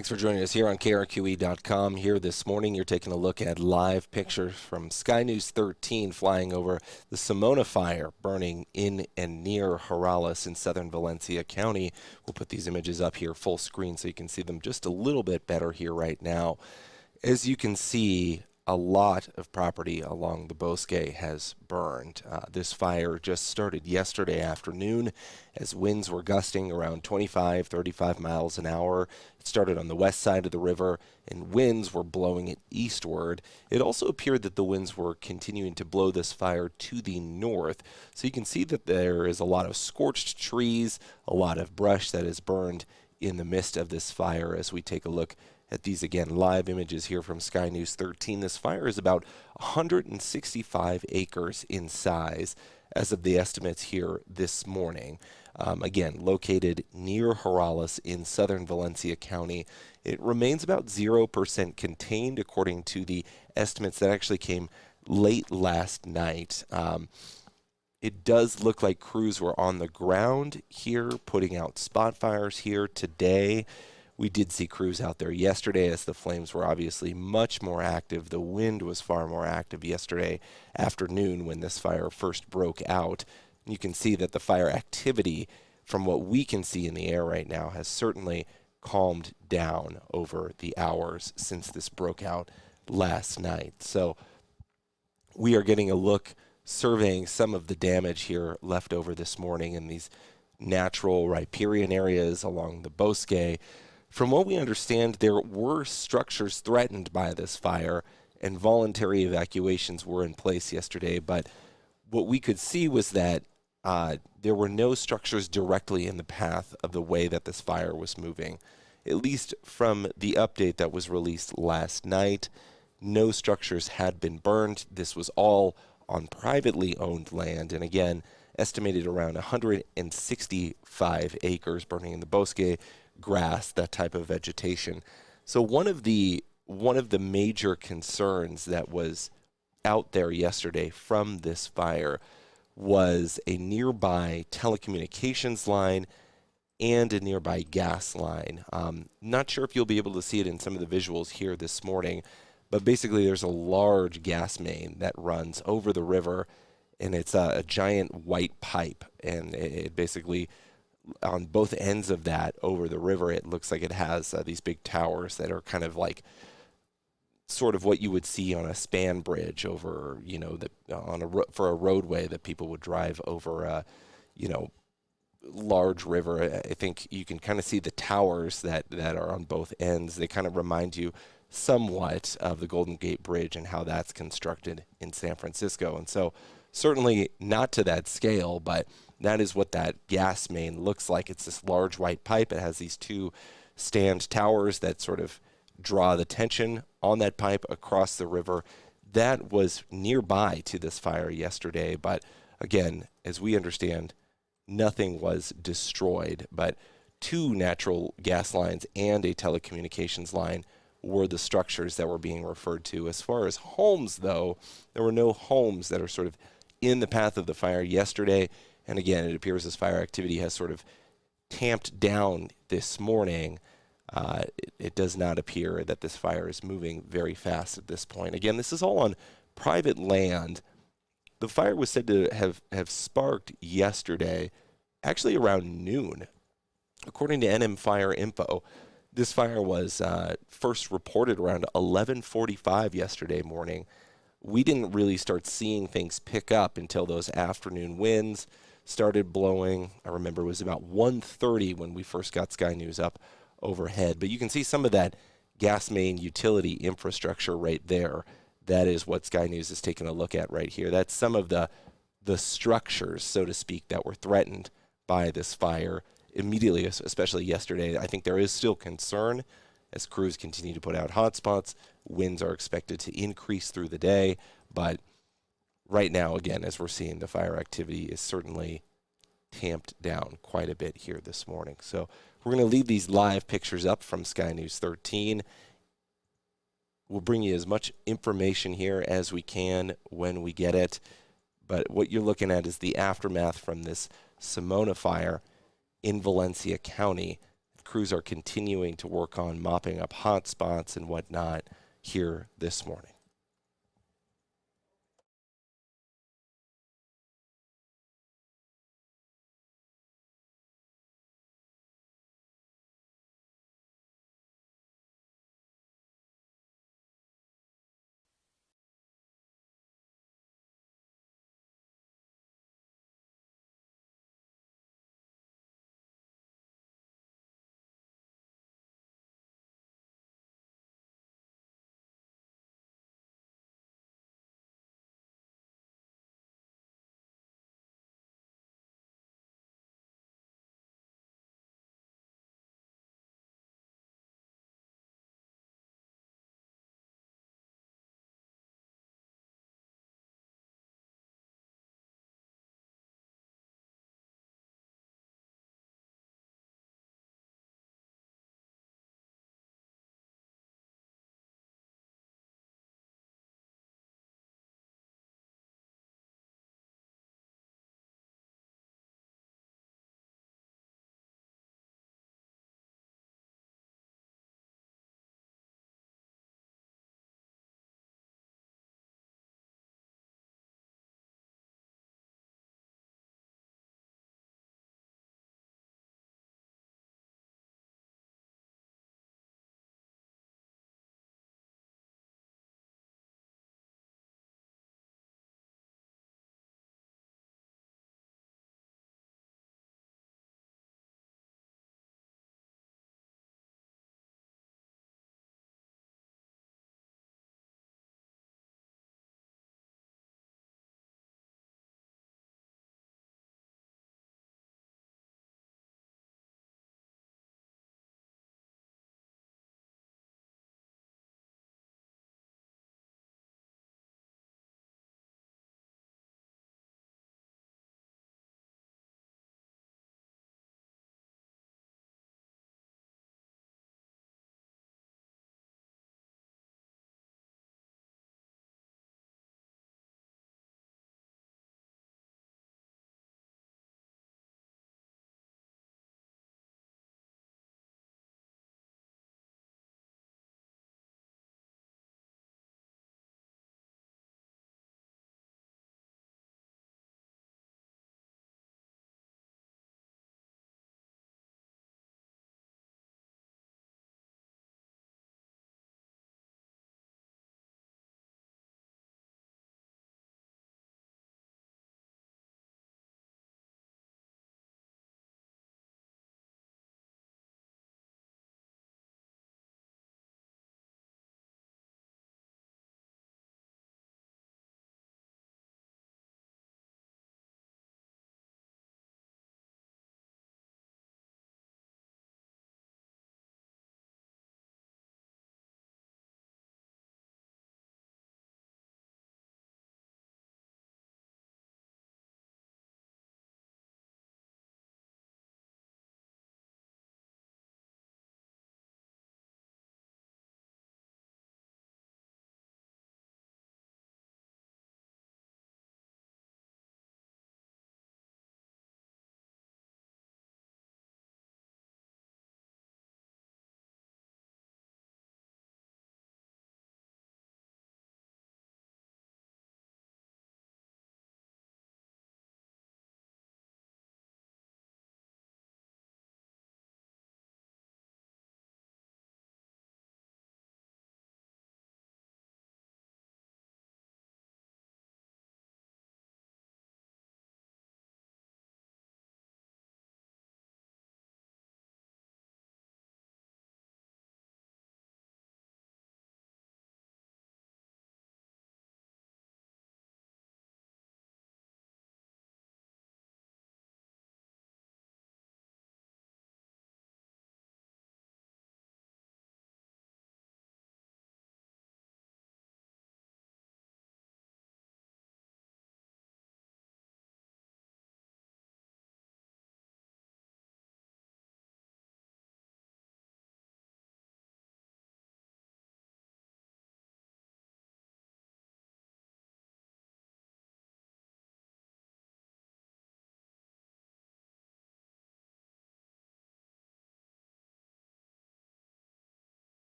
Thanks for joining us here on KRQE.com. Here this morning, you're taking a look at live pictures from Sky News 13 flying over the Simona Fire burning in and near Jarales in southern Valencia County. We'll put these images up here full screen so you can see them just a little bit better here right now. As you can see, a lot of property along the bosque has burned. This fire just started yesterday afternoon as winds were gusting around 25, 35 miles an hour. It started on the west side of the river and winds were blowing it eastward. It also appeared that the winds were continuing to blow this fire to the north. So you can see that there is a lot of scorched trees, a lot of brush that is burned in the midst of this fire as we take a look at these, again, live images here from Sky News 13. This fire is about 165 acres in size as of the estimates here this morning. Again, located near Jarales in southern Valencia County. It remains about 0% contained according to the estimates that actually came late last night. It does look like crews were on the ground here putting out spot fires here today. We did see crews out there yesterday as the flames were obviously much more active. The wind was far more active yesterday afternoon when this fire first broke out. You can see that the fire activity, from what we can see in the air right now, has certainly calmed down over the hours since this broke out last night. So we are getting a look, surveying some of the damage here left over this morning in these natural riparian areas along the bosque. From what we understand, there were structures threatened by this fire, and voluntary evacuations were in place yesterday. But what we could see was that there were no structures directly in the path of the way that this fire was moving. At least from the update that was released last night, no structures had been burned. This was all on privately owned land, and again, estimated around 165 acres burning in the bosque, grass, that type of vegetation. So one of the major concerns that was out there yesterday from this fire was a nearby telecommunications line and a nearby gas line. Not sure if you'll be able to see it in some of the visuals here this morning, but basically there's a large gas main that runs over the river, and it's a giant white pipe, and it basically, on both ends of that over the river, it looks like it has these big towers that are kind of like sort of what you would see on a span bridge over, for a roadway that people would drive over, large river. I think you can kind of see the towers that are on both ends. They kind of remind you somewhat of the Golden Gate Bridge and how that's constructed in San Francisco. And so certainly not to that scale, but that is what that gas main looks like. It's this large white pipe. It has these two stand towers that sort of draw the tension on that pipe across the river. That was nearby to this fire yesterday, but again, as we understand, nothing was destroyed, but two natural gas lines and a telecommunications line were the structures that were being referred to. As far as homes, though, there were no homes that are sort of in the path of the fire yesterday. And again, it appears this fire activity has sort of tamped down this morning. It does not appear that this fire is moving very fast at this point. Again, this is all on private land. The fire was said to have sparked yesterday, actually around noon. According to NM Fire Info, this fire was first reported around 11:45 yesterday morning. We didn't really start seeing things pick up until those afternoon winds started blowing. I remember it was about 1:30 when we first got Sky News up overhead. But you can see some of that gas main utility infrastructure right there. That is what Sky News is taking a look at right here. That's some of the structures, so to speak, that were threatened by this fire immediately, especially yesterday. I think there is still concern as crews continue to put out hotspots. Winds are expected to increase through the day, but right now, again, as we're seeing, the fire activity is certainly tamped down quite a bit here this morning. So we're going to leave these live pictures up from Sky News 13. We'll bring you as much information here as we can when we get it. But what you're looking at is the aftermath from this Simona Fire in Valencia County. crews are continuing to work on mopping up hot spots and whatnot here this morning.